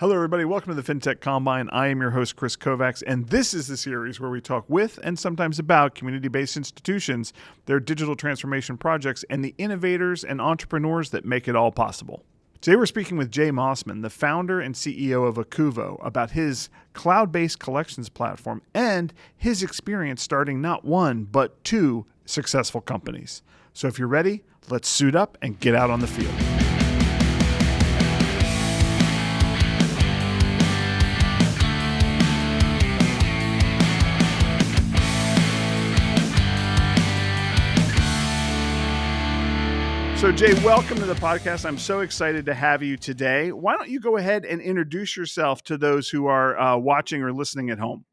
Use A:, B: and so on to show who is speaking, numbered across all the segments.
A: Hello, everybody. Welcome to the Fintech Combine. I am your host, Kris Kovacs, and this is the series where we talk with and sometimes about community-based institutions, their digital transformation projects, and the innovators and entrepreneurs that make it all possible. Today, we're speaking with Jay Mossman, the founder and CEO of Akuvo, about his cloud-based collections platform and his experience starting not one, but two successful companies. So if you're ready, let's suit up and get out on the field. So Jay, welcome to the podcast. I'm so excited to have you today. Why don't you go ahead and introduce yourself to those who are watching or listening at home?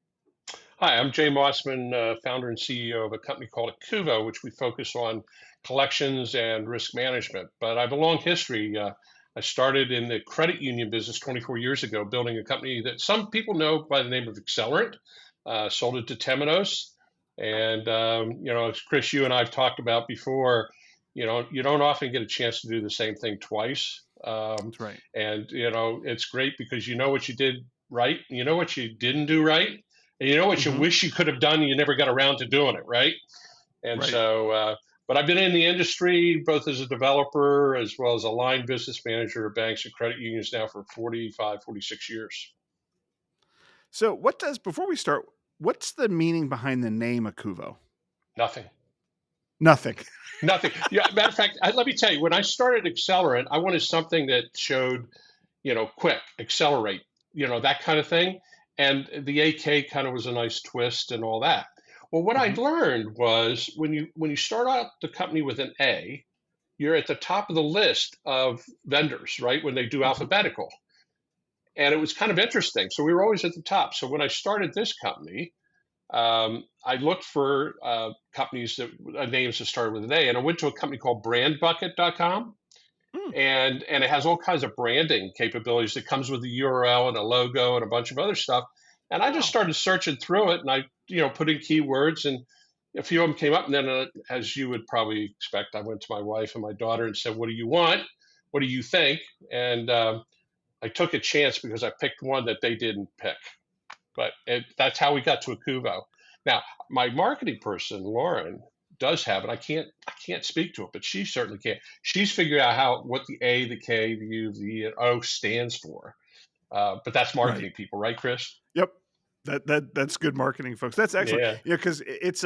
B: Hi, I'm Jay Mossman, founder and CEO of a company called Akuvo, which we focus on collections and risk management. But I have a long history. I started in the credit union business 24 years ago, building a company that some people know by the name of Accelerant, sold it to Temenos. And, as Kris, you and I have talked about before, you don't often get a chance to do the same thing twice.
A: That's right.
B: And, it's great because you know what you did right, you know what you didn't do right, and you know what you wish you could have done and you never got around to doing it, right? And
A: Right.
B: so, but I've been in the industry both as a developer as well as a line business manager of banks and credit unions now for 45, 46 years.
A: So before we start, what's the meaning behind the name Akuvo?
B: Nothing.
A: Nothing.
B: Nothing. Yeah, matter of fact, let me tell you, when I started Accelerant, I wanted something that showed, quick, accelerate, that kind of thing. And the AK kind of was a nice twist and all that. Well, what I learned was when you start out the company with an A, you're at the top of the list of vendors, right? When they do alphabetical. And it was kind of interesting. So we were always at the top. So when I started this company, I looked for companies names that started with an A, and I went to a company called brandbucket.com. And it has all kinds of branding capabilities that comes with a URL and a logo and a bunch of other stuff. And I just started searching through it, and I, put in keywords, and a few of them came up. And then, as you would probably expect, I went to my wife and my daughter and said, "What do you want? What do you think?" And I took a chance because I picked one that they didn't pick. But that's how we got to Akuvo. Now, my marketing person, Lauren, does have it. I can't speak to it, but she certainly can. She's figured out what the A, the K, the U, the E, and O stands for. But that's marketing people, right, Kris?
A: Yep. That's good marketing, folks. That's excellent.
B: Yeah.
A: Because it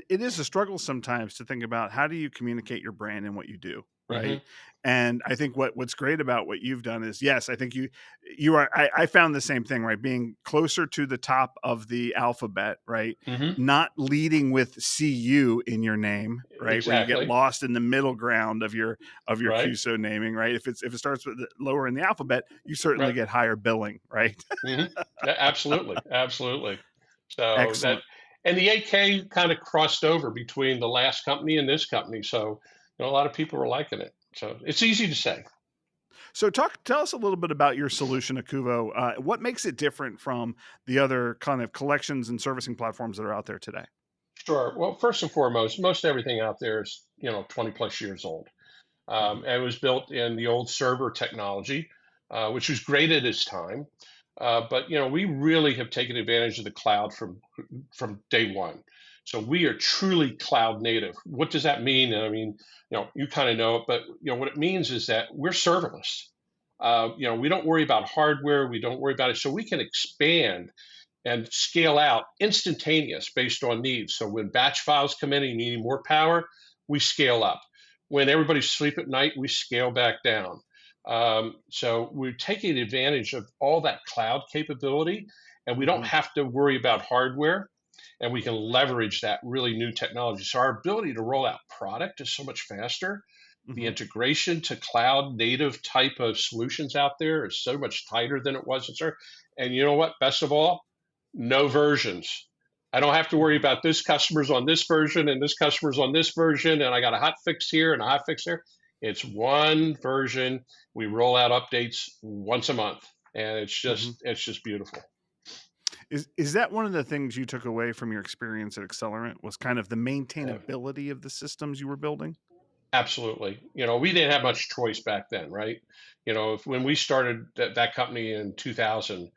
A: is a struggle sometimes to think about how do you communicate your brand and what you do, right? And I think what's great about what you've done is, yes, I think you are. I found the same thing, right? Being closer to the top of the alphabet, right? Not leading with CU in your name, right?
B: Exactly.
A: Where you get lost in the middle ground of your
B: Right.
A: QSO naming, right? If it starts with lower in the alphabet, you certainly get higher billing, right?
B: Absolutely. So
A: Excellent.
B: and the AK kind of crossed over between the last company and this company. So a lot of people were liking it. So it's easy to say.
A: So tell us a little bit about your solution, Akuvo. What makes it different from the other kind of collections and servicing platforms that are out there today?
B: Sure. Well, first and foremost, most everything out there is 20 plus years old. It was built in the old server technology, which was great at its time. But we really have taken advantage of the cloud from day one. So we are truly cloud native. What does that mean? I mean, you kind of know it, but what it means is that we're serverless. We don't worry about hardware. We don't worry about it. So we can expand and scale out instantaneous based on needs. So when batch files come in and you need more power, we scale up. When everybody's asleep at night, we scale back down. So we're taking advantage of all that cloud capability, and we don't have to worry about hardware, and we can leverage that really new technology. So our ability to roll out product is so much faster. The integration to cloud native type of solutions out there is so much tighter than it was. And you know what? Best of all, no versions. I don't have to worry about this customer's on this version and this customer's on this version, and I got a hot fix here and a hot fix there. It's one version. We roll out updates once a month, and it's just beautiful.
A: Is that one of the things you took away from your experience at Accelerant was kind of the maintainability of the systems you were building?
B: Absolutely. We didn't have much choice back then, right? When we started that company in 2000,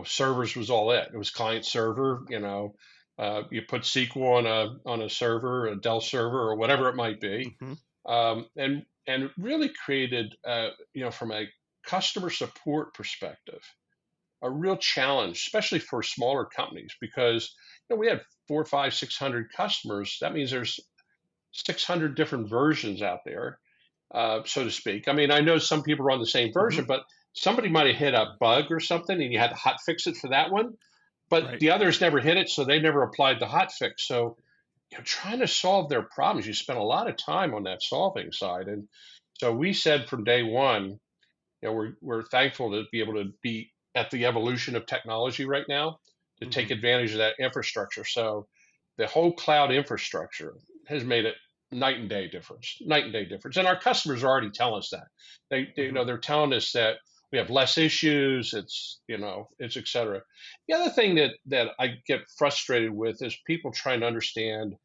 B: servers was all it. It was client server. You put SQL on a server, a Dell server, or whatever it might be,
A: Hmm.
B: and it really created, from a customer support perspective, a real challenge, especially for smaller companies, because we had 4, 5, 600 customers. That means there's 600 different versions out there, so to speak. I mean, I know some people are on the same
A: Hmm.
B: version, but somebody might have hit a bug or something and you had to hot fix it for that one, but
A: Right.
B: the others never hit it, so they never applied the hot fix. So, trying to solve their problems, you spend a lot of time on that solving side. And so we said from day one, we're thankful to be able to be at the evolution of technology right now to take
A: Hmm.
B: advantage of that infrastructure. So the whole cloud infrastructure has made it night and day difference. And our customers are already telling us that.
A: Hmm.
B: They're telling us that we have less issues. It's et cetera. The other thing that I get frustrated with is people trying to understand,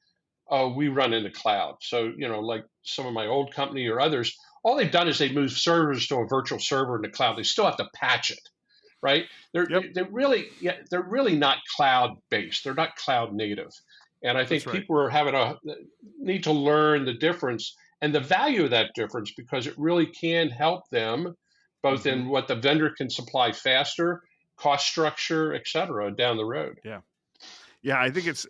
B: oh, we run in the cloud. So, like some of my old company or others, all they've done is they moved servers to a virtual server in the cloud. They still have to patch it, right? They're
A: Yep.
B: they're really, yeah, they're really not cloud based. They're not cloud native. And I
A: That's
B: think
A: right.
B: people are having a need to learn the difference and the value of that difference, because it really can help them both
A: Hmm.
B: in what the vendor can supply faster, cost structure, et cetera, down the road.
A: Yeah. Yeah, I think it's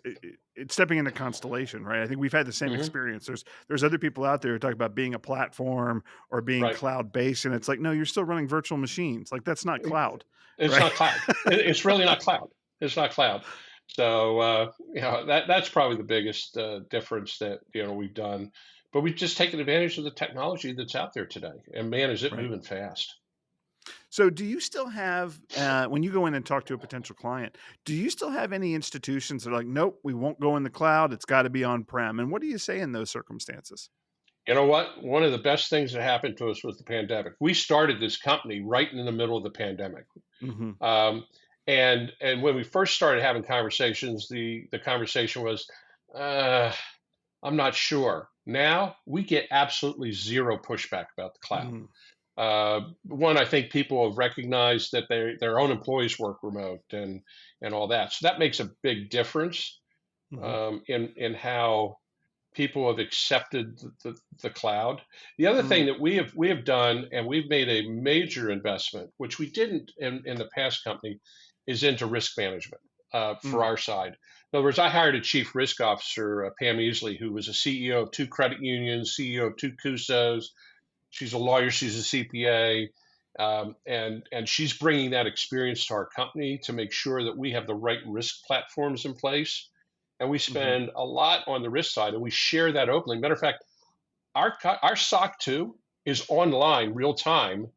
A: stepping into Constellation, right? I think we've had the same
B: Hmm.
A: experience. There's other people out there who talk about being a platform or being
B: Right.
A: cloud based, and it's like, no, you're still running virtual machines. Like that's not cloud,
B: It's
A: right?
B: not cloud. It's really not cloud. It's not cloud. So that's probably the biggest difference that we've done. But we've just taken advantage of the technology that's out there today, and man, is it
A: Right.
B: moving fast.
A: So, do you still have when you go in and talk to a potential client? Do you still have any institutions that are like, nope, we won't go in the cloud. It's got to be on prem. And what do you say in those circumstances?
B: You know what? One of the best things that happened to us was the pandemic. We started this company right in the middle of the pandemic.
A: Hmm.
B: Um, and when we first started having conversations, the conversation was, uh, I'm not sure. Now we get absolutely zero pushback about the cloud.
A: Hmm.
B: One, I think people have recognized that their own employees work remote and all that. So that makes a big difference,
A: Hmm.
B: in how people have accepted the cloud. The other thing that we have done, and we've made a major investment, which we didn't in the past company, is into risk management, for
A: Mm.
B: our side. In other words, I hired a chief risk officer, Pam Easley, who was a CEO of two credit unions, CEO of two CUSOs. She's a lawyer. She's a CPA. And she's bringing that experience to our company to make sure that we have the right risk platforms in place, and we
A: Mhm.
B: spend a lot on the risk side, and we share that openly. Matter of fact, our SOC 2 is online real time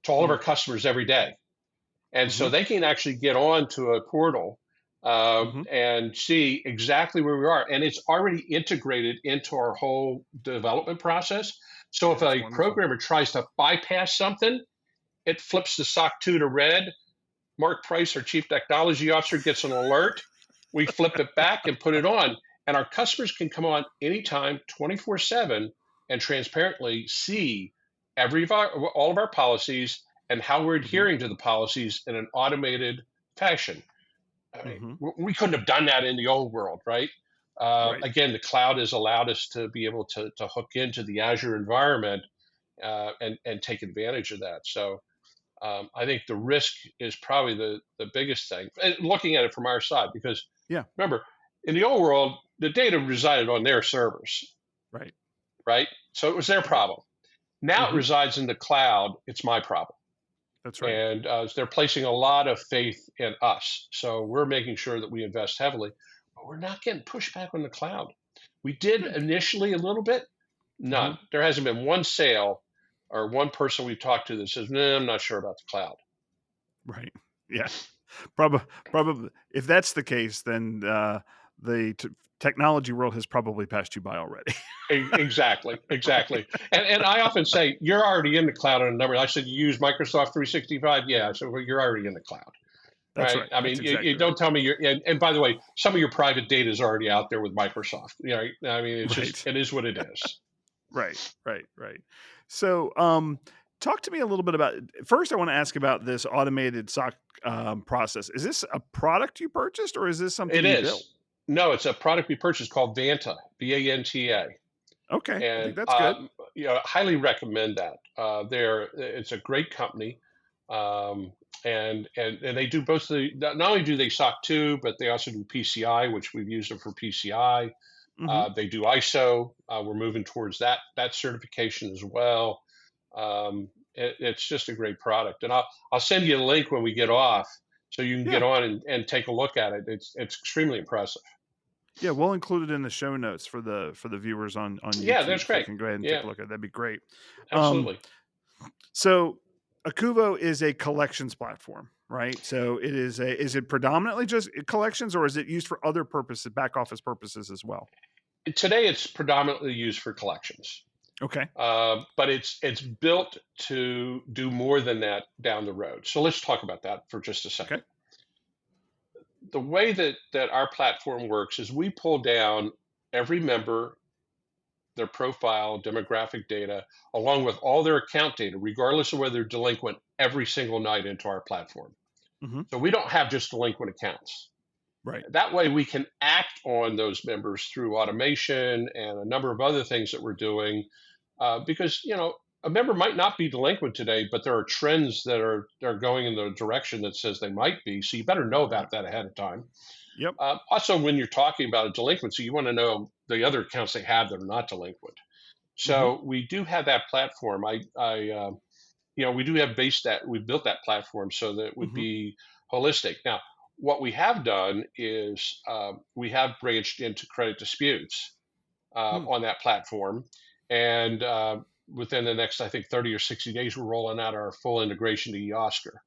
B: to all of our
A: Mm.
B: customers every day, and so
A: Mhm.
B: they can actually get on to a portal,
A: Mhm.
B: and see exactly where we are, and it's already integrated into our whole development process. So if
A: That's
B: a
A: wonderful.
B: programmer tries to bypass something, it flips the SOC 2 to red. Mark Price, our chief technology officer, gets an alert. We flip it back and put it on, and our customers can come on anytime, 24/7, and transparently see all of our policies and how we're
A: Mhm.
B: adhering to the policies in an automated fashion. I mean,
A: Mhm.
B: we couldn't have done that in the old world, right?
A: Right.
B: Again, the cloud has allowed us to be able to hook into the Azure environment, and take advantage of that. So I think the risk is probably the biggest thing. And looking at it from our side, because
A: Yeah.
B: remember, in the old world, the data resided on their servers,
A: Right.
B: right? So it was their
A: Right.
B: problem. Now it
A: Mhm.
B: resides in the cloud. It's my problem.
A: That's right.
B: And they're placing a lot of faith in us. So we're making sure that we invest heavily, but we're not getting pushback on the cloud. We did
A: Good.
B: initially a little bit.
A: Mhm.
B: None. There hasn't been one sale or one person we've talked to that says, "No, I'm not sure about the cloud."
A: Right. Yeah. Probably if that's the case, then the technology world has probably passed you by already.
B: Exactly,
A: Right.
B: exactly. And I often say, you're already in the cloud on a number. I said, you use Microsoft 365? Yeah. So, well, you're already in the cloud,
A: That's
B: right?
A: right.
B: I
A: That's
B: mean, you
A: exactly right.
B: don't tell me and by the way, some of your private data is already out there with Microsoft. I mean, it's just,
A: Right.
B: it is what it is.
A: Right, right. So, talk to me a little bit about. First, I want to ask about this automated SOC process. Is this a product you purchased, or is this something
B: It
A: you built?
B: is. No, it's a product we purchased called Vanta, Vanta,
A: Okay, I think
B: and
A: that's good.
B: highly recommend that. It's a great company, um, and they do both the. Not only do they SOC 2, but they also do PCI, which we've used them for PCI.
A: Hmm.
B: They do ISO. We're moving towards that certification as well. It's just a great product, and I'll send you a link when we get off, so you can get
A: Yeah,
B: on and take a look at it. It's extremely impressive.
A: yeah. We'll include it in the show notes for the viewers on
B: Yeah, that's
A: YouTube, so they
B: great.
A: can go ahead and take
B: Yeah,
A: a look at it. That'd be great. Um,
B: absolutely.
A: so, Akuvo is a collections platform, right? So, is it predominantly just collections, or is it used for other purposes, back office purposes as well?
B: Today, it's predominantly used for collections,
A: Okay.
B: but it's built to do more than that down the road. So let's talk about that for just a
A: Okay.
B: second. The way that our platform works is we pull down every member, their profile, demographic data, along with all their account data, regardless of whether they're delinquent, every single night into our platform.
A: Hmm.
B: So we don't have just delinquent accounts.
A: Right.
B: That way we can act on those members through automation and a number of other things that we're doing, because a member might not be delinquent today, but there are trends that are going in the direction that says they might be. So you better know
A: Right.
B: about that ahead of time.
A: Yep.
B: Also, when you're talking about a delinquency, you want to know the other accounts they have that are not delinquent.
A: Hmm.
B: So we do have that platform. We do have based that we built that platform so that it would
A: Hmm.
B: be holistic. Now, what we have done is we have branched into credit disputes
A: Hmm.
B: on that platform, and within the next, I think, 30 or 60 days, we're rolling out our full integration to eOscar.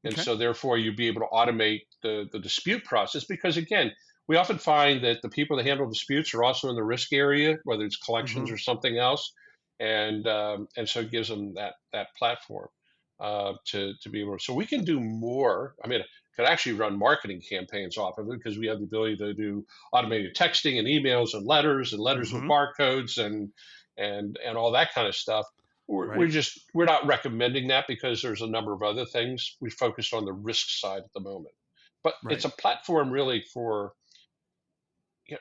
B: And
A: Okay.
B: so therefore you'd be able to automate the dispute process because again, we often find that the people that handle disputes are also in the risk area, whether it's collections
A: Hmm.
B: or something else, and so it gives them that platform to be able to. So we can do more. I mean, could actually run marketing campaigns off of it because we have the ability to do automated texting and emails and letters with
A: Hmm.
B: barcodes and all that kind of stuff.
A: Right.
B: We're not recommending that because there's a number of other things. We focused on the risk side at the moment, but it's
A: Right.
B: a platform really for you know,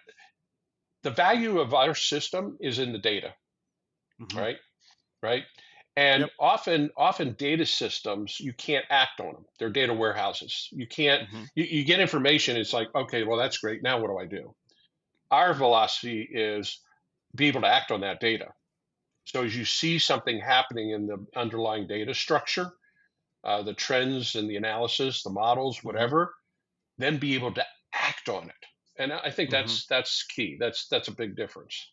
B: the value of our system is in the data,
A: Hmm.
B: right? Right. And
A: Yep.
B: often data systems, you can't act on them. They're data warehouses. You can't,
A: Hmm.
B: you get information. It's like, okay, well, that's great. Now what do I do? Our velocity is be able to act on that data. So as you see something happening in the underlying data structure, the trends and the analysis, the models,
A: Hmm.
B: whatever, then be able to act on it. And I think
A: Hmm.
B: that's key. That's a big difference.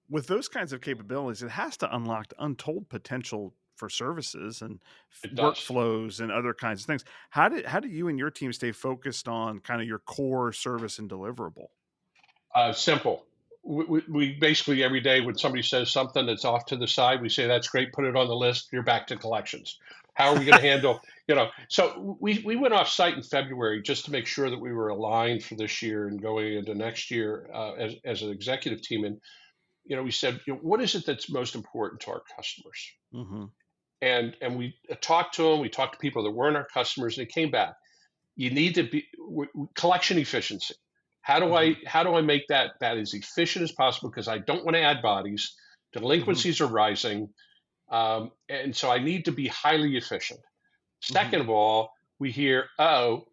A: With those kinds of capabilities, it has to unlock untold potential for services and
B: It does.
A: workflows and other kinds of things. How do you and your team stay focused on kind of your core service and deliverable?
B: Simple. We basically every day when somebody says something that's off to the side, we say that's great. Put it on the list. You're back to collections. How are we going to handle? So we went off site in February just to make sure that we were aligned for this year and going into next year as an executive team. And we said, what is it that's most important to our customers?
A: Hmm.
B: And we talked to them. We talked to people that weren't our customers, and it came back. You need to be collection efficiency.
A: Hmm.
B: How do I make that as efficient as possible? Because I don't want to add bodies.
A: Hmm.
B: Delinquencies are rising, and so I need to be highly efficient.
A: Hmm.
B: Second of all, we hear, oh,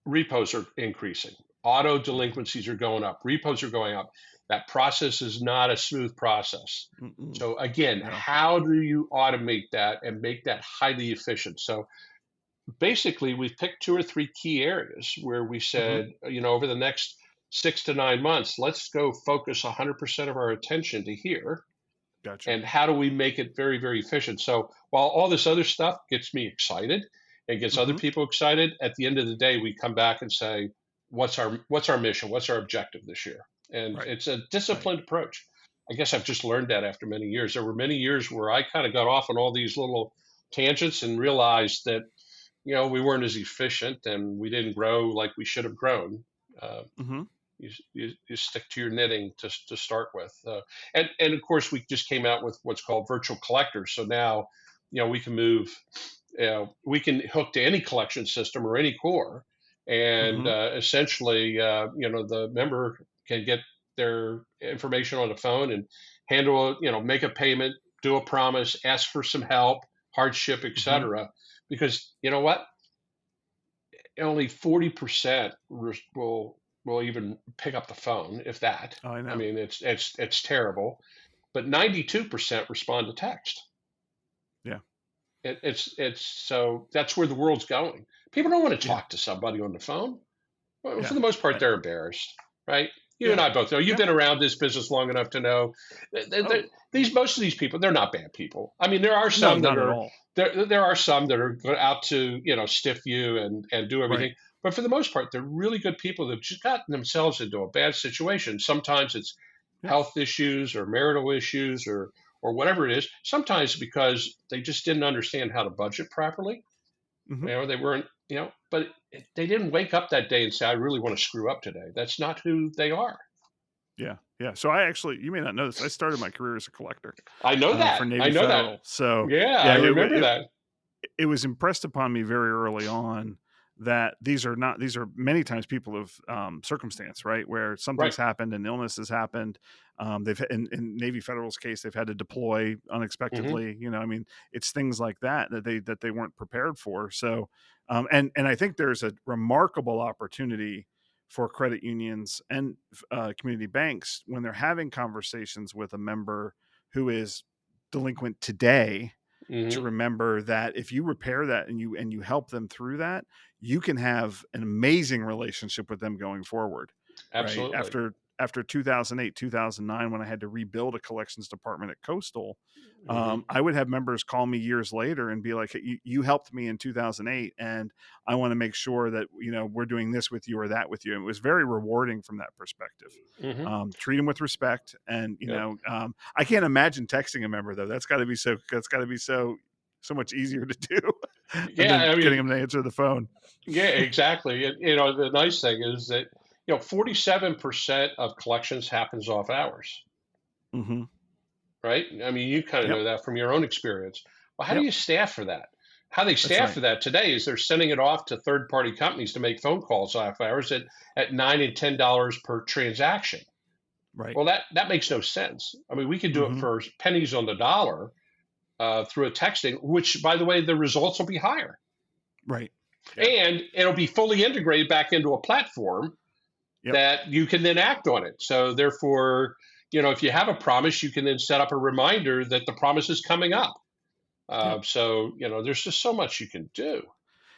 B: repos are increasing, auto
A: Hmm.
B: delinquencies are going up, repos are going up. That process is not a smooth process.
A: Mm-mm.
B: So again,
A: No.
B: how do you automate that and make that highly efficient? So basically we've picked two or three key areas where we
A: Hmm.
B: said, over the next 6 to 9 months, let's go focus 100% of our attention to here.
A: Gotcha.
B: And how do we make it very, very efficient? So while all this other stuff gets me excited and gets other
A: Hmm.
B: people excited, at the end of the day, we come back and say, what's our mission? What's our objective this year? And
A: Right.
B: it's a
A: Right.
B: disciplined approach. I guess I've just learned that after many years. There were many years where I kind of got off on all these little tangents and realized that we weren't as efficient and we didn't grow like we should have grown. Uh,
A: Hmm.
B: you stick to your knitting to start with. And of course, we just came out with what's called virtual collectors. So now, we can move, we can hook to any collection system or any core, and
A: Mm-hmm.
B: essentially, the member can get their information on the phone and handle, make a payment, do a promise, ask for some help, hardship,
A: Mm-hmm.
B: etc. Because you know what, only 40% will even pick up the phone, if that.
A: Oh, I
B: I
A: know.
B: mean, it's terrible, but 92% respond to text.
A: Yeah.
B: It's so that's where the world's going. People don't want to
A: Yeah.
B: talk to somebody on the phone. Well, for
A: Yeah.
B: the most part,
A: I,
B: they're embarrassed, right? You and
A: yeah.
B: I both know. You've
A: Yeah.
B: been around this business long enough to know
A: Oh,
B: these most of these people, they're not bad people. I mean, there are
A: no,
B: some that
A: not at
B: are
A: all.
B: there are some that are out to stiff you and do
A: Right.
B: everything. But for the most part, they're really good people that've just gotten themselves into a bad situation. Sometimes it's
A: Yep.
B: health issues or marital issues or whatever it is. Sometimes because they just didn't understand how to budget properly.
A: Mm-hmm.
B: They weren't, but they didn't wake up that day and say, I really want to screw up today. That's not who they are.
A: Yeah. Yeah. So I actually, you may not know this, I started my career as a collector
B: I know
A: for
B: that. I
A: Navy
B: know that.
A: Federal. So
B: Yeah, I
A: yeah,
B: remember that.
A: it was impressed upon me very early on that these are many times people of circumstance, right? Where
B: Right.
A: something's happened, an illness has happened. They've in Navy Federal's case, they've had to deploy
B: Hmm.
A: unexpectedly. I mean, it's things like that they weren't prepared for. So, and I think there's a remarkable opportunity for credit unions and community banks when they're having conversations with a member who is delinquent today, to
B: Hmm.
A: remember that if you repair that and you help them through that, you can have an amazing relationship with them going forward, right?
B: Absolutely.
A: After 2008, 2009, when I had to rebuild a collections department at Coastal,
B: Hmm.
A: I would have members call me years later and be like, hey, you helped me in 2008, and I want to make sure that we're doing this with you or that with you. And it was very rewarding from that perspective.
B: Hmm.
A: Treat them with respect, and
B: Yep.
A: I can't imagine texting a member though. That's got to be so much easier to do, and
B: Yeah,
A: then
B: I
A: getting
B: mean,
A: them to answer the phone.
B: yeah, exactly. The nice thing is that 47% of collections happens off hours,
A: Mm-hmm.
B: right? I mean, you kind of
A: Yep.
B: know that from your own experience. Well, how do
A: Yep.
B: you staff for that? How they
A: That's
B: staff
A: right.
B: for that today is they're sending it off to third-party companies to make phone calls off hours at $9 and $10 per transaction.
A: Right.
B: Well, that makes no sense. I mean, we could do it
A: Mm-hmm.
B: for pennies on the dollar through a texting, which, by the way, the results will be higher,
A: Right. Yeah.
B: and it'll be fully integrated back into a platform
A: Yep.
B: that you can then act on it. So, therefore, if you have a promise, you can then set up a reminder that the promise is coming up.
A: Yep.
B: So, there's just so much you can do.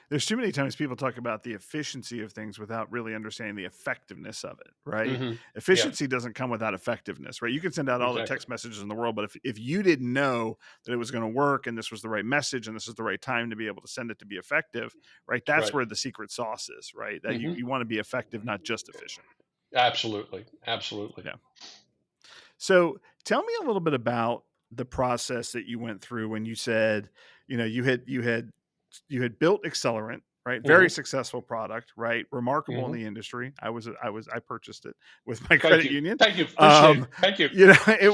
A: There's too many times people talk about the efficiency of things without really understanding the effectiveness of it, right?
B: Hmm. Yeah,
A: Efficiency doesn't come without effectiveness, right? You can send out all the
B: exactly.
A: text messages in the world, but if you didn't know that it was going to work and this was the right message and this is the right time to be able to send it to be effective, right? That's
B: Right.
A: where the secret sauce is, right? That
B: Hmm.
A: you want to be effective, not just efficient.
B: Absolutely. Absolutely.
A: Yeah. So tell me a little bit about the process that you went through when you said, you had built Accelerant, right? Very
B: Hmm.
A: successful product, right? Remarkable in
B: Hmm.
A: the industry. I purchased it with my
B: Thank
A: credit
B: you.
A: union.
B: Thank you. Appreciate it.
A: Um,
B: Thank you.
A: it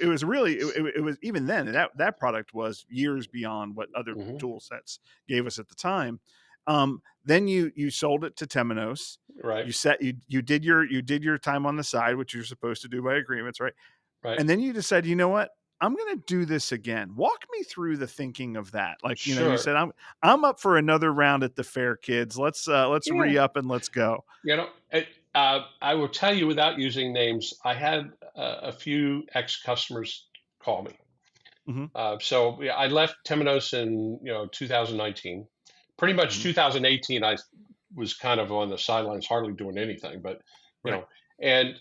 A: was really it was even then that product was years beyond what other
B: Hmm.
A: tool sets gave us at the time. Then you sold it to Temenos.
B: Right.
A: You did your time on the side, which you're supposed to do by agreements, right?
B: Right.
A: And then you decided, you know what? I'm going to do this again. Walk me through the thinking of that. Like, you
B: Sure.
A: said, I'm up for another round at the fair, kids. Let's
B: Yeah.
A: re-up and let's go.
B: I will tell you without using names, I had a few ex-customers call me.
A: Hmm.
B: So yeah, I left Temenos in 2019. Pretty much
A: Hmm.
B: 2018, I was kind of on the sidelines, hardly doing anything. But you
A: Right.
B: know,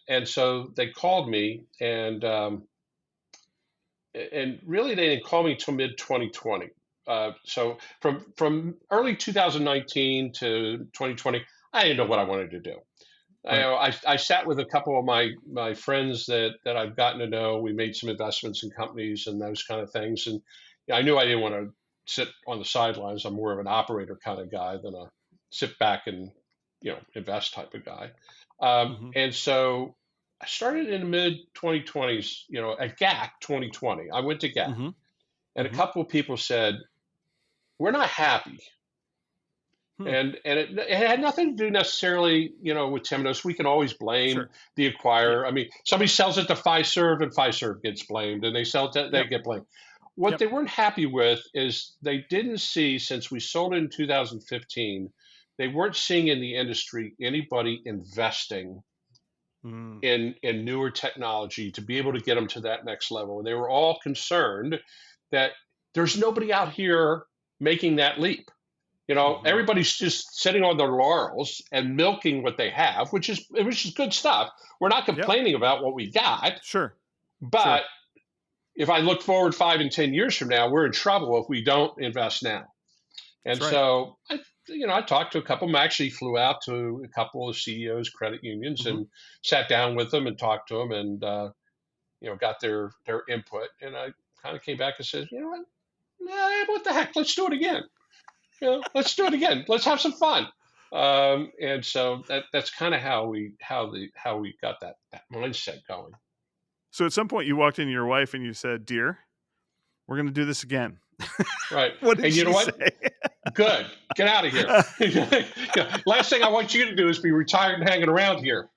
B: and so they called me, and really they didn't call me till mid 2020. So from early 2019 to 2020, I didn't know what I wanted to do.
A: Right.
B: I sat with a couple of my friends that I've gotten to know. We made some investments in companies and those kind of things. And I knew I didn't want to sit on the sidelines. I'm more of an operator kind of guy than a sit back and invest type of guy.
A: Mm-hmm.
B: And so I started in the mid 2020s, at GAC 2020. I went to GAC,
A: Mm-hmm.
B: and a
A: Mm-hmm.
B: couple of people said, "We're not happy."
A: Hmm.
B: And it had nothing to do necessarily, with Temenos. We can always blame
A: Sure.
B: the
A: Yeah.
B: acquirer. I mean, somebody sells it to Fiserv, and Fiserv gets blamed, and they sell it to, they
A: Yep.
B: get blamed. What
A: Yep.
B: they weren't happy with is they didn't see, since we sold it in 2015, they weren't seeing in the industry anybody investing
A: Mm.
B: in newer technology to be able to get them to that next level. And they were all concerned that there's nobody out here making that leap.
A: Mm-hmm.
B: Everybody's just sitting on their laurels and milking what they have, which is good stuff. We're not
A: Yep.
B: complaining about what we got,
A: Sure.
B: but
A: Sure.
B: if I look forward 5 and 10 years from now, we're in trouble if we don't invest now.
A: That's
B: And
A: right.
B: so I talked to a couple of them. I actually flew out to a couple of CEOs, credit unions,
A: Mm-hmm.
B: and sat down with them and talked to them, and got their input. And I kind of came back and said, what? Nah, what the heck? Let's do it again. Let's do it again. Let's have some fun. And so that's kind of how we got that mindset going.
A: So at some point you walked into your wife and you said, "Dear, we're going to do this again."
B: Right.
A: What did
B: And you know
A: she
B: what?
A: say?
B: Good. Get out of here. Last thing I want you to do is be retired and hanging around here.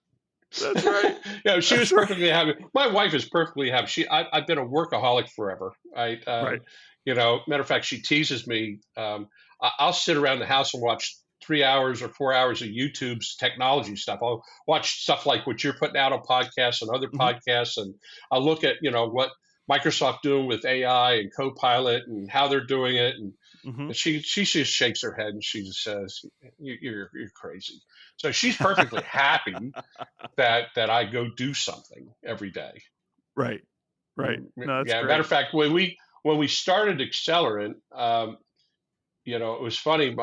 A: That's right.
B: She was
A: That's right.
B: perfectly happy. My wife is perfectly happy. I've been a workaholic forever. Right.
A: Right.
B: Matter of fact, she teases me. I'll sit around the house and watch 3 hours or 4 hours of YouTube's technology stuff. I'll watch stuff like what you're putting out on podcasts and other
A: Mm-hmm.
B: podcasts, and I'll look at what Microsoft doing with AI and Copilot and how they're doing it, and
A: Mm-hmm.
B: she just shakes her head and she just says, "You're crazy." So she's perfectly happy that I go do something every day.
A: Right. Right. No, that's
B: Yeah, matter
A: great.
B: of fact, when we started Accelerant, it was funny.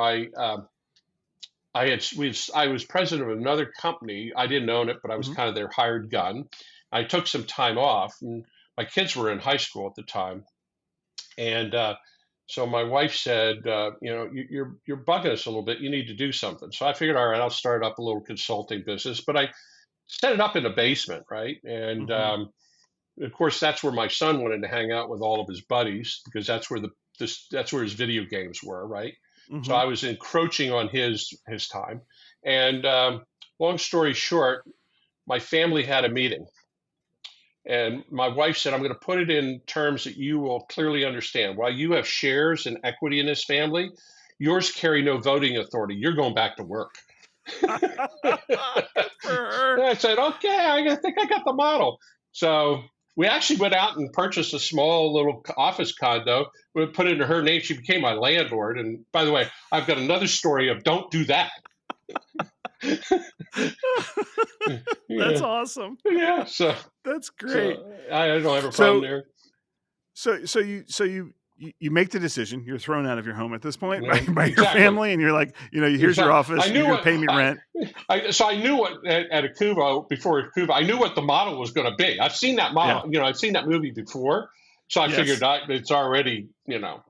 B: I was president of another company. I didn't own it, but I was
A: Mm-hmm.
B: kind of their hired gun. I took some time off, and my kids were in high school at the time, and so my wife said, you're bugging us a little bit. You need to do something. So I figured, all right, I'll start up a little consulting business, but I set it up in the basement, right? And
A: Mm-hmm.
B: of course, that's where my son wanted to hang out with all of his buddies, because that's where his video games were, right? So
A: Mm-hmm.
B: I was encroaching on his time. And long story short, my family had a meeting, and my wife said, "I'm going to put it in terms that you will clearly understand. While you have shares and equity in this family, yours carry no voting authority. You're going back to work."
A: Good for her.
B: And I said, "Okay, I think I got the model." So we actually went out and purchased a small little office condo. We put it in her name. She became my landlord. And by the way, I've got another story of don't do that.
A: That's
B: Yeah,
A: awesome.
B: yeah. So
A: That's great.
B: so I don't have a problem
A: So
B: there.
A: you make the decision. You're thrown out of your home at this point by,
B: Yeah,
A: by your
B: exactly.
A: family, and you're like, here's your
B: Exactly.
A: office.
B: I
A: You're
B: knew
A: going to
B: what
A: pay me rent.
B: so I knew what at Akuvo, before Akuvo, I knew what the model was going to be. I've seen that
A: Yeah.
B: model, I've seen that movie before, so I figured
A: Yes.
B: it's already, a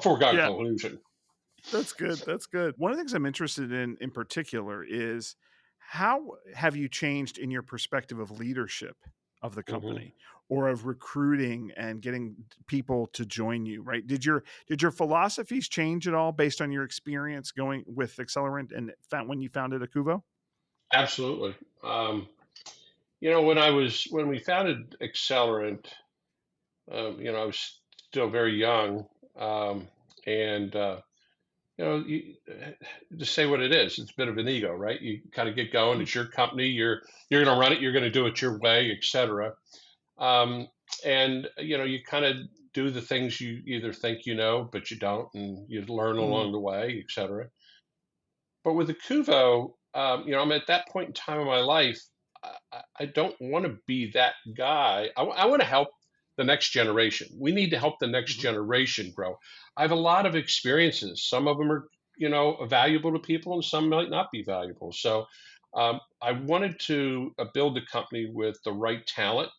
B: foregone
A: Yeah.
B: conclusion.
A: That's good. That's good. One of the things I'm interested in particular is how have you changed in your perspective of leadership of the
B: Hmm.
A: company or of recruiting and getting people to join you, right? Did your philosophies change at all based on your experience going with Accelerant and when you founded Akuvo?
B: Absolutely. When we founded Accelerant, I was still very young, and just say what it is. It's a bit of an ego, right? You kind of get going.
A: Mm,
B: It's your company. You're going to run it. You're going to do it your way, etc. Um, and you kind of do the things you either think but you don't, and you learn
A: mhm,
B: along the way, etc. But with the Kuvo, I'm at that point in time in my life. I don't want to be that guy. I want to help the next generation. We need to help the next
A: mhm,
B: generation grow. I have a lot of experiences. Some of them are, valuable to people, and some might not be valuable. So I wanted to build a company with the right talent,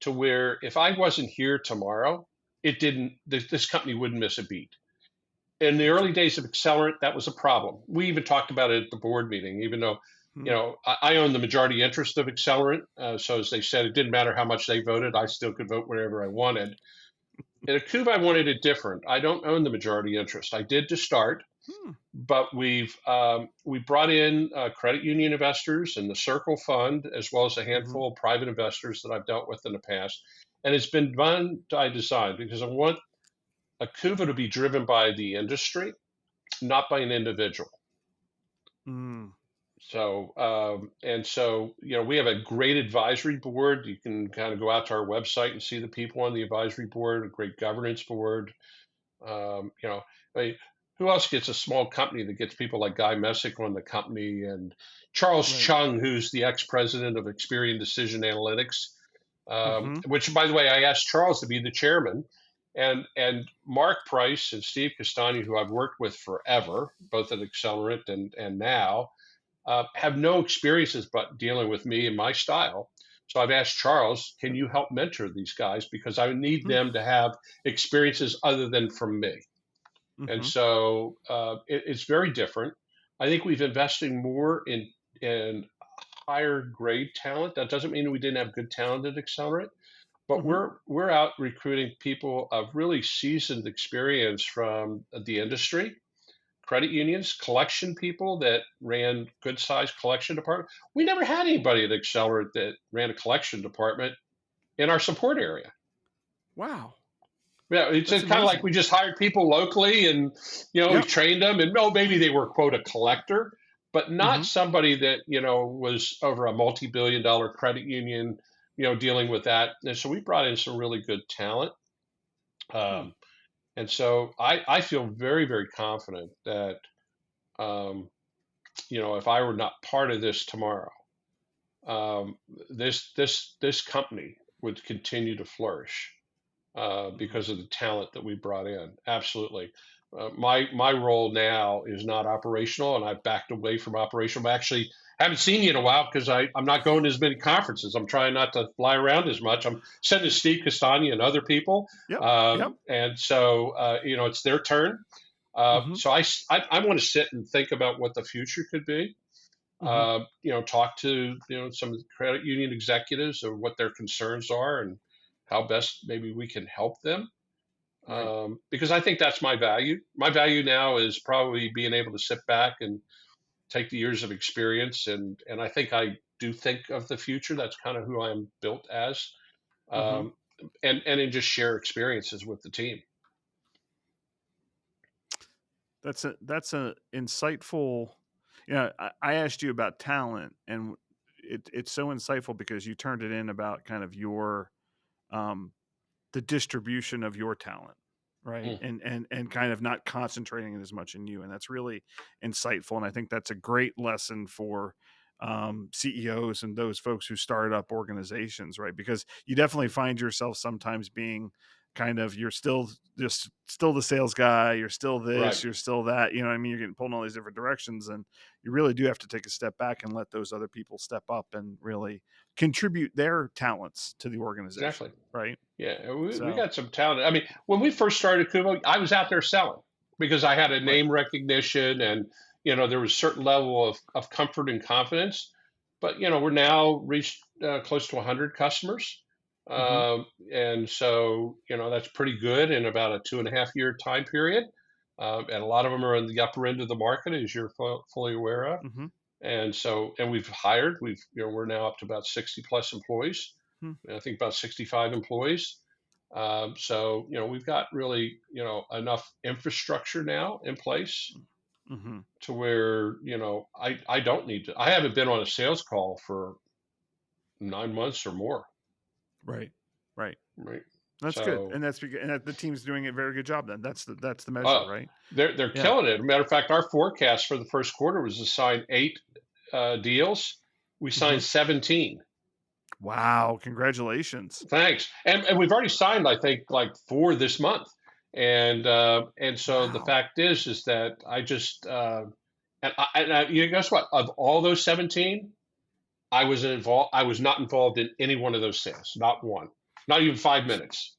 B: to where if I wasn't here tomorrow, this company wouldn't miss a beat. In the
A: Gotcha.
B: early days of Accelerant, that was a problem. We even talked about it at the board meeting, even though You know, I own the majority interest of Accelerant. So as they said, it didn't matter how much they voted. I still could vote wherever I wanted. At Akuvo, I wanted it different. I don't own the majority interest. I did to start,
A: Hmm.
B: but we brought in credit union investors and the Circle Fund, as well as a handful of private investors that I've dealt with in the past. And it's been done by design because I want Akuvo to be driven by the industry, not by an individual.
A: Mm.
B: So, you know, we have a great advisory board. You can kind of go out to our website and see the people on the advisory board, a great governance board. You know, I mean, who else gets a small company that gets people like Guy Messick on the company and Charles
A: Right.
B: Chung, who's the ex-president of Experian Decision Analytics,
A: Mm-hmm.
B: which, by the way, I asked Charles to be the chairman. And Mark Price and Steve Castagni, who I've worked with forever, both at Accelerant and now, have no experiences but dealing with me and my style. So I've asked Charles, can you help mentor these guys? Because I need them to have experiences other than from me. And
A: Mm-hmm.
B: so it's very different. I think we've invested more in higher grade talent. That doesn't mean we didn't have good talent at Accelerate, but
A: Mm-hmm.
B: we're out recruiting people of really seasoned experience from the industry, credit unions, collection people that ran good sized collection department. We never had anybody at Accelerate that ran a collection department in our support area.
A: Wow.
B: Yeah, it's
A: That's
B: just kind of like
A: amazing.
B: we just hired people locally, and you know, we've
A: Yep.
B: trained them, and oh, maybe they were quote a collector, but not
A: Mm-hmm.
B: somebody that you know was over a multi-billion-dollar credit union, you know, dealing with that. And so we brought in some really good talent,
A: Hmm.
B: um, and so I feel very very confident that um, you know if I were not part of this tomorrow, um, this company would continue to flourish
A: Mm-hmm.
B: because of the talent that we brought in. Absolutely. My role now is not operational, and I've backed away from operational. I actually haven't seen you in a while because I'm not going to as many conferences. I'm trying not to fly around as much. I'm sending Steve Castagni and other people,
A: Yep. Yep.
B: and so you know it's their turn.
A: Mm-hmm.
B: So I want to sit and think about what the future could be.
A: Mm-hmm.
B: You know, talk to you know some of the credit union executives of what their concerns are and how best maybe we can help them.
A: Right.
B: Because I think that's my value. My value now is probably being able to sit back and take the years of experience, and I think I do think of the future. That's kind of who I'm built as,
A: Mm-hmm.
B: um, and then just share experiences with the team.
A: That's a insightful. You know, I asked you about talent, and it's so insightful because you turned it in about kind of your um, the distribution of your talent, right?
B: Mm,
A: And kind of not concentrating as much in you, and that's really insightful. And I think that's a great lesson for CEOs and those folks who start up organizations, right? Because you definitely find yourself sometimes being kind of you're still the sales guy, you're still
B: right,
A: this, you're still that, you know what I mean? You're getting pulled in all these different directions, and you really do have to take a step back and let those other people step up and really contribute their talents to the organization,
B: exactly.
A: right?
B: Yeah, we
A: So
B: got some talent. I mean, when we first started Kumo, I was out there selling because I had a
A: right.
B: name recognition and, you know, there was a certain level of comfort and confidence. But, you know, we're now reached close to 100 customers.
A: Mm-hmm.
B: And so, you know, that's pretty good in about a 2.5 year time period. And a lot of them are in the upper end of the market, as you're fully aware of.
A: Mm-hmm.
B: And so, and we've hired, you know, we're now up to about 60 plus employees.
A: Hmm.
B: I think about 65 employees. So, you know, we've got really, you know, enough infrastructure now in place
A: Mm-hmm.
B: to where, you know, I don't need to, I haven't been on a sales call for 9 months or more.
A: Right. Right.
B: Right.
A: That's good,
B: So,
A: and that's because and that the team's doing a very good job. Then that's the measure,
B: uh,
A: right?
B: they're
A: Yeah.
B: killing it. Matter of fact, our forecast for the first quarter was to sign 8 deals. We
A: Mm-hmm.
B: signed 17.
A: Wow! Congratulations.
B: Thanks. And we've already signed, I think, like 4 this month. And so the
A: Wow.
B: fact is that I just you know, guess what? Of all those 17, I was involved. I was not involved in any one of those sales. Not one. Not even 5 minutes.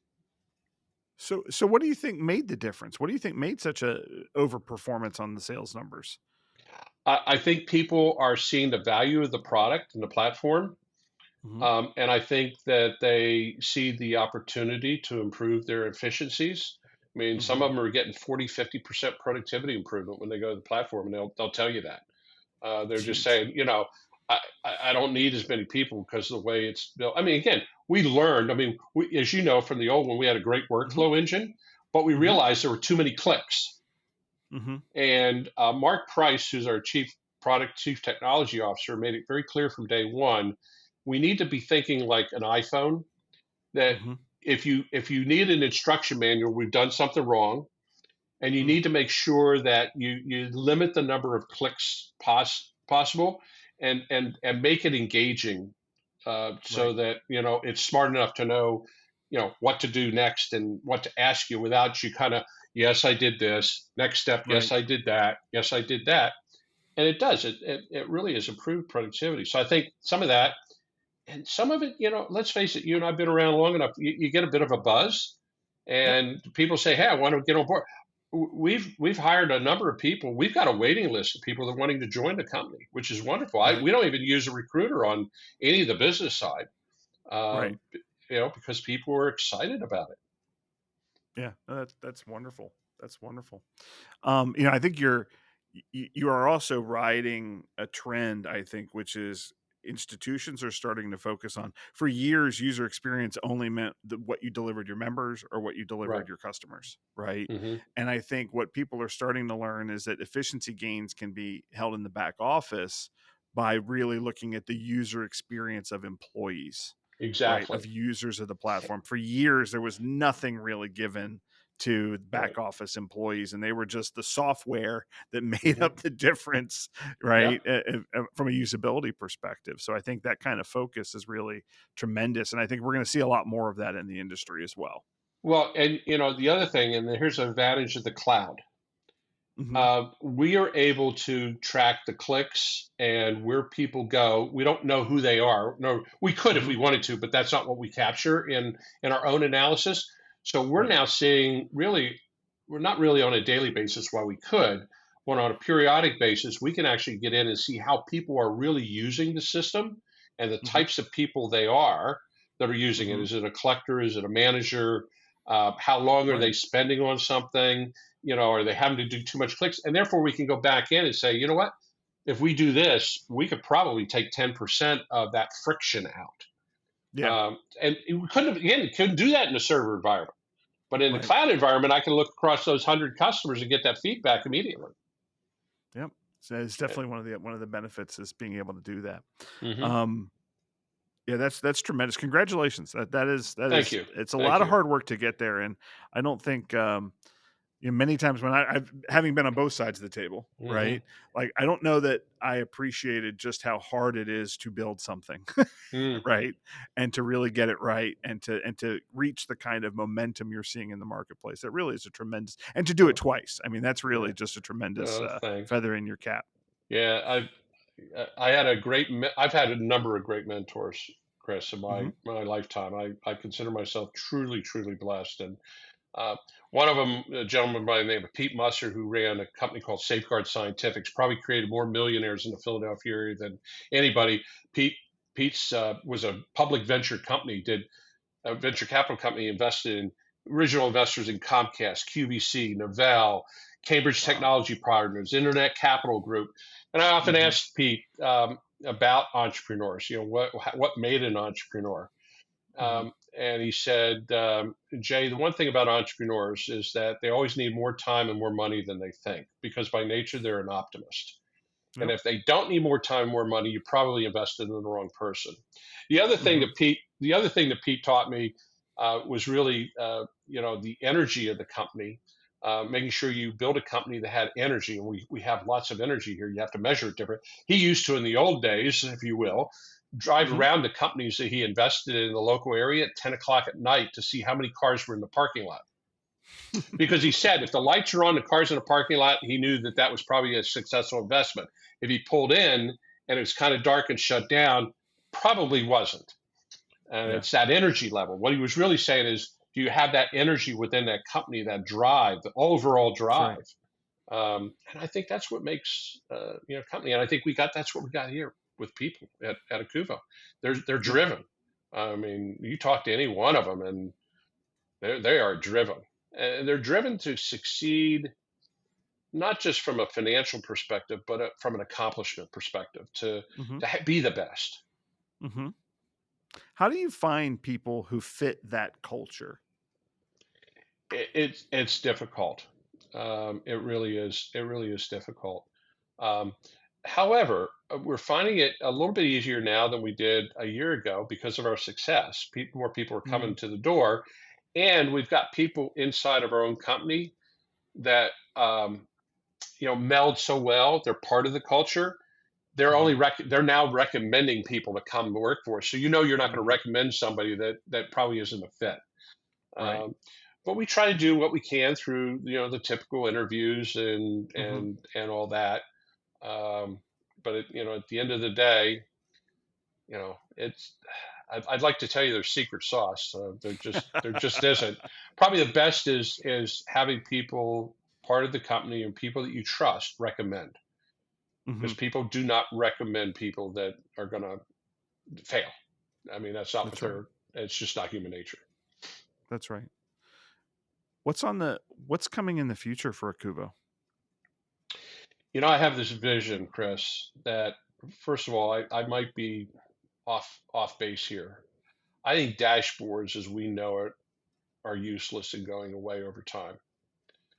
A: So what do you think made the difference? What do you think made such a overperformance on the sales numbers?
B: I think people are seeing the value of the product and the platform.
A: Hmm.
B: And I think that they see the opportunity to improve their efficiencies. I mean, some
A: Hmm.
B: of them are getting 40, 50% productivity improvement when they go to the platform, and they'll tell you that. They're
A: It's
B: just
A: huge.
B: saying, I don't need as many people because of the way it's built. I mean, again, we learned, I mean, as you know, from the old one, we had a great
A: Hmm.
B: workflow engine, but we
A: Hmm.
B: realized there were too many clicks.
A: Hmm.
B: And Mark Price, who's our chief technology officer, made it very clear from day one. We need to be thinking like an iPhone. That
A: Hmm.
B: if you need an instruction manual, we've done something wrong, and you need to make sure that you limit the number of clicks possible, and make it engaging,
A: Right.
B: so that it's smart enough to know what to do next and what to ask you without you kind of, yes, I did this, next step,
A: Right.
B: yes, I did that, yes, I did that. And it does it really has improved productivity. So I think some of that, and some of it, let's face it, you and I've been around long enough, you get a bit of a buzz,
A: Yep.
B: and people say, hey, I want to get on board. We've hired a number of people. We've got a waiting list of people that are wanting to join the company, which is wonderful.
A: Right.
B: We don't even use a recruiter on any of the business side,
A: Right.
B: because people are excited about it.
A: Yeah. No, that's wonderful. That's wonderful. I think you are also riding a trend, I think, which is institutions are starting to focus on. For years, user experience only meant what you delivered your members or what you
B: Right.
A: delivered your customers, right?
B: Hmm.
A: And I think what people are starting to learn is that efficiency gains can be held in the back office by really looking at the user experience of employees, right? Of
B: Exactly.
A: users of the platform. For years, there was nothing really given to
B: Right.
A: back office employees, and they were just the software that made
B: Hmm.
A: up the difference,
B: Yeah.
A: right? From a usability perspective. So I think that kind of focus is really tremendous, and I think we're going to see a lot more of that in the industry as well.
B: Well, and the other thing, and here's an advantage of the cloud.
A: Hmm.
B: We are able to track the clicks and where people go. We don't know who they are. No, we could if
A: Hmm.
B: we wanted to, but that's not what we capture in our own analysis. So we're
A: Right.
B: now seeing, really, we're not really on a daily basis while we could, but on a periodic basis, we can actually get in and see how people are really using the system and the
A: Hmm.
B: types of people they are that are using it.
A: Hmm.
B: Is it a collector? Is it a manager? How long are they
A: Right.
B: spending on something? Are they having to do too much clicks? And therefore, we can go back in and say, you know what? If we do this, we could probably take 10% of that friction out.
A: Yeah.
B: And we couldn't do that in a server environment. But in the
A: Right.
B: cloud environment, I can look across those 100 customers and get that feedback immediately.
A: Yep. So it's definitely one of the benefits is being able to do that.
B: Hmm.
A: Um, Yeah, that's tremendous. Congratulations. That
B: Thank
A: is
B: you.
A: it's a
B: Thank
A: lot of
B: you.
A: hard work to get there, and I don't think many times when I've having been on both sides of the table,
B: Hmm.
A: right? Like I don't know that I appreciated just how hard it is to build something,
B: Mm,
A: right? And to really get it right, and to reach the kind of momentum you're seeing in the marketplace. That really is a tremendous, and to do it
B: oh,
A: twice. I mean, that's really
B: yeah.
A: just a tremendous
B: Thanks.
A: feather in your cap.
B: Yeah, I had a I've had a number of great mentors, Kris, in
A: Hmm.
B: my lifetime. I consider myself truly, truly blessed. And uh, one of them, a gentleman by the name of Pete Musser, who ran a company called Safeguard Scientifics, probably created more millionaires in the Philadelphia area than anybody. Pete Pete's was a public venture company, did a venture capital company, invested in original investors in Comcast, QVC, Novell, Cambridge
A: Wow.
B: Technology Partners, Internet Capital Group. And I often
A: Hmm.
B: ask Pete, about entrepreneurs. What made an entrepreneur?
A: Hmm.
B: And he said, Jay, the one thing about entrepreneurs is that they always need more time and more money than they think, because by nature they're an optimist. And
A: Yep.
B: if they don't need more time, more money, you probably invested in the wrong person.
A: Hmm.
B: The other thing that Pete taught me, was really, the energy of the company. Making sure you build a company that had energy, and we have lots of energy here. You have to measure it different. He used to, in the old days, if you will, drive
A: Hmm.
B: around the companies that he invested in the local area at 10 o'clock at night to see how many cars were in the parking lot, because he said if the lights are on, the cars in the parking lot, he knew that that was probably a successful investment. If he pulled in and it was kind of dark and shut down, probably wasn't. And
A: Yeah.
B: it's that energy level. What he was really saying is, do you have that energy within that company, that drive, the overall
A: That's right.
B: drive? And I think that's what makes company. And I think that's what we got here with people at Akuvo. They're
A: Yep.
B: driven. I mean, you talk to any one of them, and they are driven, and they're driven to succeed, not just from a financial perspective, but from an accomplishment perspective, to
A: Mm-hmm.
B: be the best.
A: Mm-hmm. How do you find people who fit that culture?
B: It's difficult. It really is. It really is difficult. Um, However, we're finding it a little bit easier now than we did a year ago because of our success. More people are
A: Mm-hmm.
B: coming to the door, and we've got people inside of our own company that meld so well. They're part of the culture.
A: Mm-hmm.
B: They're now recommending people to come work for us. So you're not going to
A: Mm-hmm.
B: recommend somebody that probably isn't a fit.
A: Right.
B: Um, but we try to do what we can through the typical interviews and
A: Mm-hmm.
B: all that. Um, but at the end of the day, it's I'd like to tell you there's secret sauce. There just isn't. Probably the best is having people part of the company and people that you trust recommend,
A: Mm-hmm.
B: because people do not recommend people that are going to fail. I mean, that's not what
A: That's right.
B: they're. It's just not human nature.
A: That's right. What's coming in the future for Akuvo?
B: I have this vision, Kris, that first of all, I might be off base here. I think dashboards as we know it are useless and going away over time.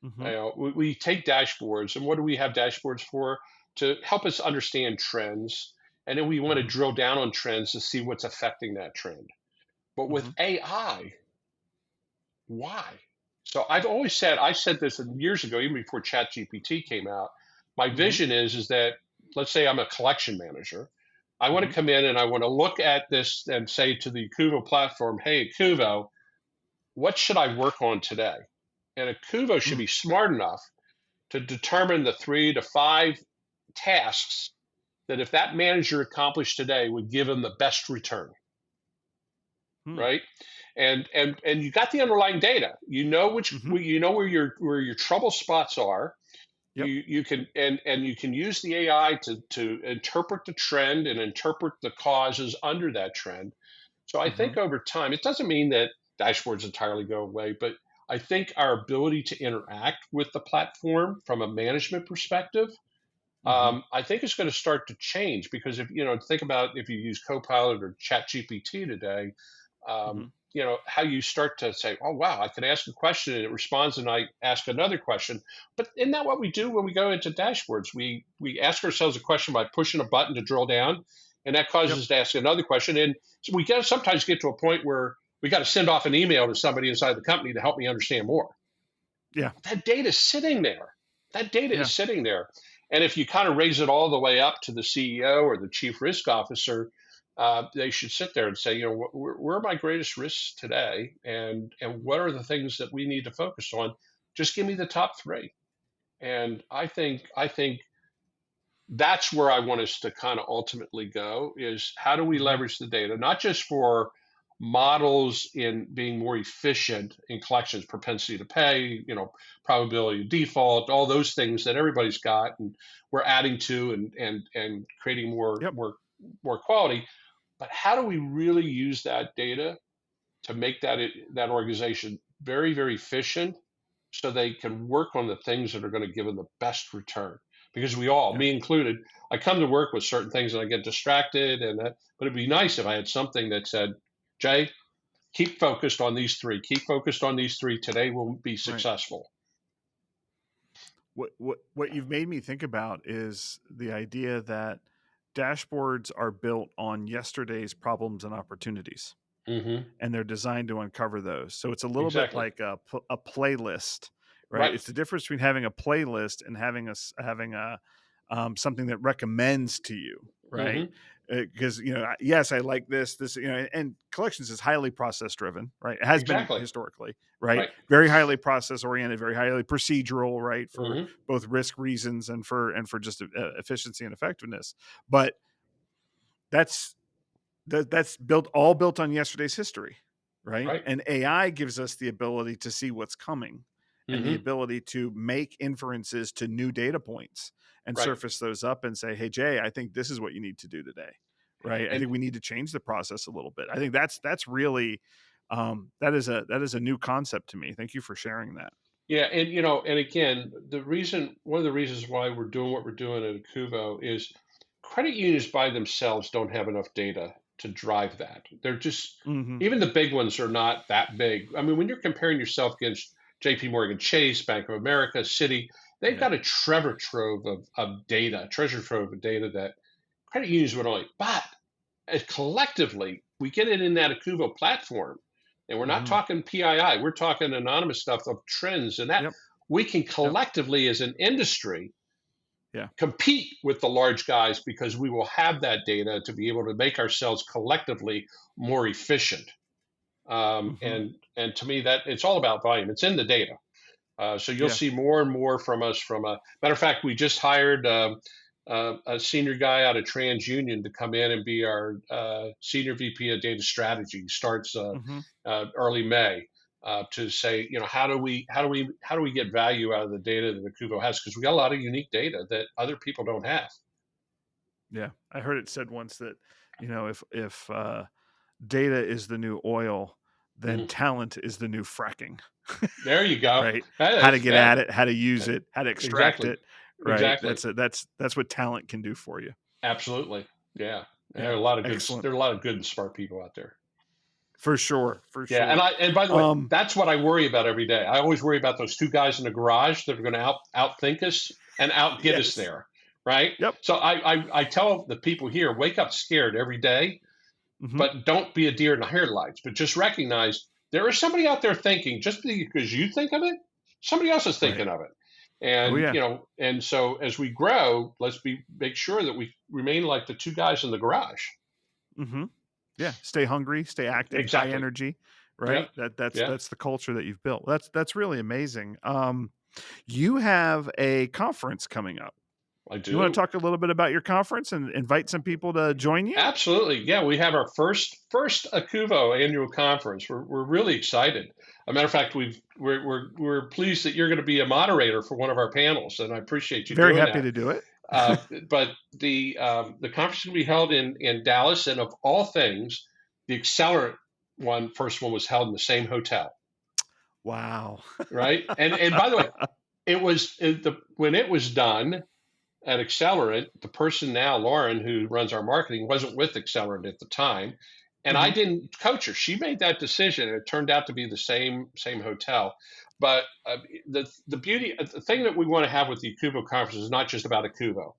A: Mm-hmm.
B: We take dashboards, and what do we have dashboards for? To help us understand trends, and then we want to
A: Mm-hmm.
B: drill down on trends to see what's affecting that trend. But with
A: Mm-hmm.
B: AI, why? So I said this years ago, even before ChatGPT came out. My
A: Mm-hmm.
B: vision is that, let's say I'm a collection manager. I want
A: Mm-hmm.
B: to come in and I want to look at this and say to the Akuvo platform, hey, Akuvo, what should I work on today? And Akuvo should be smart enough to determine the 3 to 5 tasks that if that manager accomplished today would give him the best return,
A: Mm-hmm.
B: right? And you got the underlying data.
A: Mm-hmm.
B: You know where your trouble spots are.
A: Yep.
B: You can and you can use the AI to interpret the trend and interpret the causes under that trend. So I
A: Mm-hmm.
B: think over time, it doesn't mean that dashboards entirely go away, but I think our ability to interact with the platform from a management perspective,
A: Mm-hmm.
B: I think it's going to start to change, because if think about if you use Copilot or ChatGPT today,
A: Mm-hmm.
B: how you start to say, oh, wow, I can ask a question and it responds, and I ask another question. But isn't that what we do when we go into dashboards? We ask ourselves a question by pushing a button to drill down, and that causes
A: Yep.
B: us to ask another question. And so we got to sometimes get to a point where we got to send off an email to somebody inside the company to help me understand more.
A: Yeah.
B: That data is sitting there. That data
A: Yeah.
B: is sitting there. And if you kind of raise it all the way up to the CEO or the chief risk officer, they should sit there and say, where are my greatest risks today, and what are the things that we need to focus on? Just give me the top three. And I think that's where I want us to kind of ultimately go, is how do we
A: Mm-hmm.
B: leverage the data, not just for models in being more efficient in collections, propensity to pay, probability of default, all those things that everybody's got, and we're adding to and creating more
A: Yep.
B: more more quality. But how do we really use that data to make that organization very, very efficient, so they can work on the things that are going to give them the best return? Because we all,
A: Yeah.
B: me included, I come to work with certain things and I get distracted, but it'd be nice if I had something that said, Jay, keep focused on these three. Keep focused on these three. Today will be
A: Right.
B: successful.
A: What you've made me think about is the idea that dashboards are built on yesterday's problems and opportunities,
B: Hmm.
A: and they're designed to uncover those. So it's a little bit
B: Exactly.
A: like a playlist, right?
B: Right.
A: It's the difference between having a playlist and having a something that recommends to you, right?
B: Hmm.
A: Because yes, I like this, and collections is highly process driven, right? It has been
B: Exactly.
A: historically, right?
B: Right.
A: Very highly process oriented, very highly procedural, right? For
B: Hmm.
A: both risk reasons and for just efficiency and effectiveness. But that's that's built on yesterday's history, right?
B: Right.
A: And AI gives us the ability to see what's coming and the
B: Hmm.
A: ability to make inferences to new data points and
B: Right.
A: surface those up and say, hey, Jay, I think this is what you need to do today. Right. I
B: And
A: think we need to change the process a little bit. I think that's really that is a new concept to me. Thank you for sharing that.
B: yeah, and again, one of the reasons why we're doing what we're doing at Akuvo is credit unions by themselves don't have enough data to drive that. They're just,
A: Hmm.
B: even the big ones are not that big. I mean, when you're comparing yourself against JP Morgan Chase, Bank of America, Citi, they've
A: Yeah.
B: got a treasure trove of data, treasure trove of data that credit unions would only, but collectively, we get it in that Akuvo platform. And we're not
A: Hmm.
B: talking PII, we're talking anonymous stuff of trends and that
A: Yep.
B: we can
A: Yep.
B: collectively as an industry
A: Yeah.
B: compete with the large guys because we will have that data to be able to make ourselves collectively more efficient.
A: Hmm.
B: And to me, that it's all about volume. It's in the data. So you'll
A: Yeah.
B: see more and more from us. From a matter of fact, we just hired a senior guy out of TransUnion to come in and be our senior VP of data strategy. Starts
A: Hmm.
B: early May. To say, how do we get value out of the data that Akuvo has? Because we got a lot of unique data that other people don't have.
A: Yeah. I heard it said once that, if data is the new oil, then
B: Mhm.
A: talent is the new fracking.
B: There you go.
A: Right?
B: That
A: How to
B: is
A: get
B: that
A: at it, how to use it, how to extract
B: exactly,
A: it. Right?
B: exactly,
A: That's what talent can do for you.
B: absolutely. Yeah, there are
A: Yeah.
B: a lot of good.
A: Excellent.
B: There are a lot of good and smart people out there.
A: For sure. For
B: Yeah,
A: sure.
B: and by the way,
A: Um,
B: that's what I worry about every day. I always worry about those two guys in the garage that are going to outthink us and outget us
A: yes.
B: there, right?
A: Yep.
B: So I tell the people here, wake up scared every day,
A: Hmm.
B: but don't be a deer in the headlights. But just recognize there is somebody out there thinking. Just because you think of it, somebody else is
A: Right.
B: thinking of it.
A: Oh
B: And
A: yeah.
B: and so as we grow, make sure that we remain like the two guys in the garage.
A: Hmm. Yeah. Stay hungry, stay active, high
B: Exactly.
A: energy.
B: Yep.
A: Right. That's
B: Yeah.
A: that's the culture that you've built. That's really amazing. You have a conference coming up.
B: I
A: You want to
B: do.
A: talk a little bit about your conference and invite some people to join you?
B: Absolutely. Yeah, we have our first Akuvo annual conference. We're really excited. A matter of fact, we're pleased that you're going to be a moderator for one of our panels, and I appreciate you
A: Very
B: doing
A: happy
B: that.
A: to do it.
B: Uh, but the conference will be held in Dallas, and of all things, the Accelerant first one was held in the same hotel,
A: Wow.
B: right? And by the way, when it was done at Accelerant, the person now, Lauren, who runs our marketing, wasn't with Accelerant at the time, and I
A: Hmm.
B: didn't coach her. She made that decision, and it turned out to be the same hotel. But the thing that we want to have with the Akuvo conference is not just about Akuvo,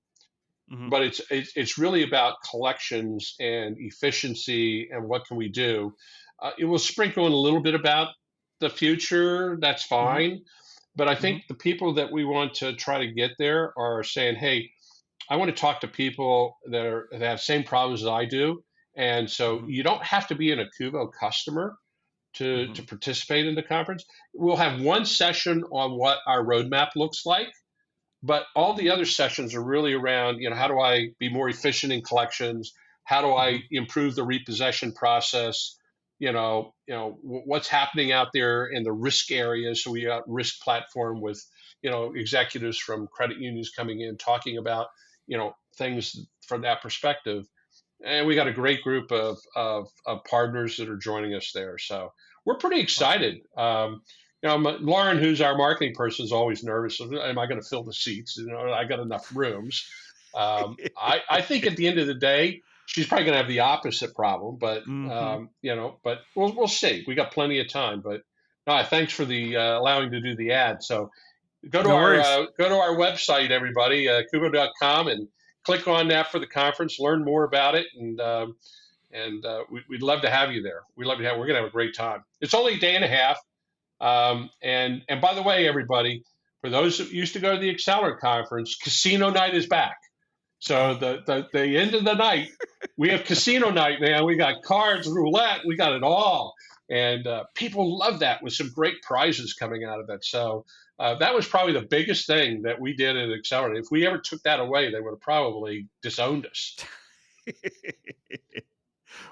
A: Hmm.
B: but it's really about collections and efficiency and what can we do. It will sprinkle in a little bit about the future. That's
A: Hmm.
B: fine. But I
A: Hmm.
B: think the people that we want to try to get there are saying, "Hey, I want to talk to people that have same problems as I do." And so
A: Hmm.
B: you don't have to be an Akuvo customer to
A: Hmm.
B: participate in the conference. We'll have one session on what our roadmap looks like, but all the other sessions are really around, how do I be more efficient in collections? How do I
A: Hmm.
B: improve the repossession process? What's happening out there in the risk area. So we got risk platform with, executives from credit unions coming in talking about, things from that perspective. And we got a great group of partners that are joining us there. So we're pretty
A: Awesome.
B: excited. Lauren, who's our marketing person, is always nervous. Am I going to fill the seats? I got enough rooms. I think at the end of the day, she's probably going to have the opposite problem, but
A: Hmm.
B: but we'll see. We got plenty of time. But no, thanks for the allowing to do the ad. So
A: No worries.
B: go to our website, everybody, kubo.com, and click on that for the conference. Learn more about it, and we'd love to have you there. We'd love to have. We're going to have a great time. It's only a day and a half. And by the way, everybody, for those that used to go to the Accelerate conference, Casino Night is back. So
A: Oh,
B: the end of the night, we have Casino Night, man. We got cards, roulette, we got it all, and people love that with some great prizes coming out of it. So that was probably the biggest thing that we did at Accelerate. If we ever took that away, they would have probably disowned us.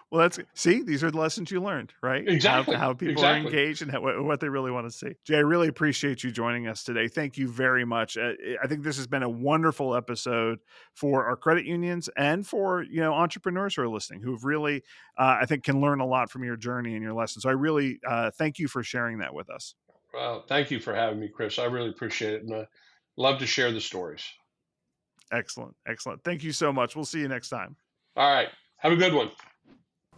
A: Well, these are the lessons you learned, right?
B: Exactly.
A: How people are
B: Exactly.
A: engaged and what they really want to see. Jay, I really appreciate you joining us today. Thank you very much. I think this has been a wonderful episode for our credit unions and for, entrepreneurs who are listening, who've really, I think, can learn a lot from your journey and your lessons. So I really thank you for sharing that with us.
B: Well, thank you for having me, Kris. I really appreciate it, and I love to share the stories.
A: Excellent. Excellent. Thank you so much. We'll see you next time.
B: All right. Have a good one.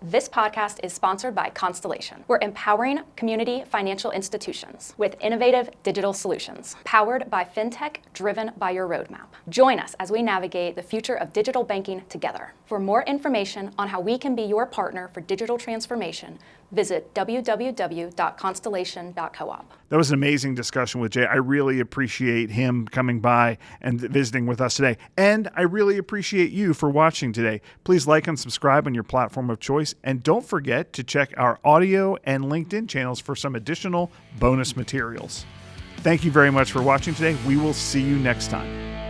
C: This podcast is sponsored by Constellation. We're empowering community financial institutions with innovative digital solutions, powered by Fintech, driven by your roadmap. Join us as we navigate the future of digital banking together. For more information on how we can be your partner for digital transformation, visit www.constellation.coop.
A: That was an amazing discussion with Jay. I really appreciate him coming by and visiting with us today. And I really appreciate you for watching today. Please like and subscribe on your platform of choice. And don't forget to check our audio and LinkedIn channels for some additional bonus materials. Thank you very much for watching today. We will see you next time.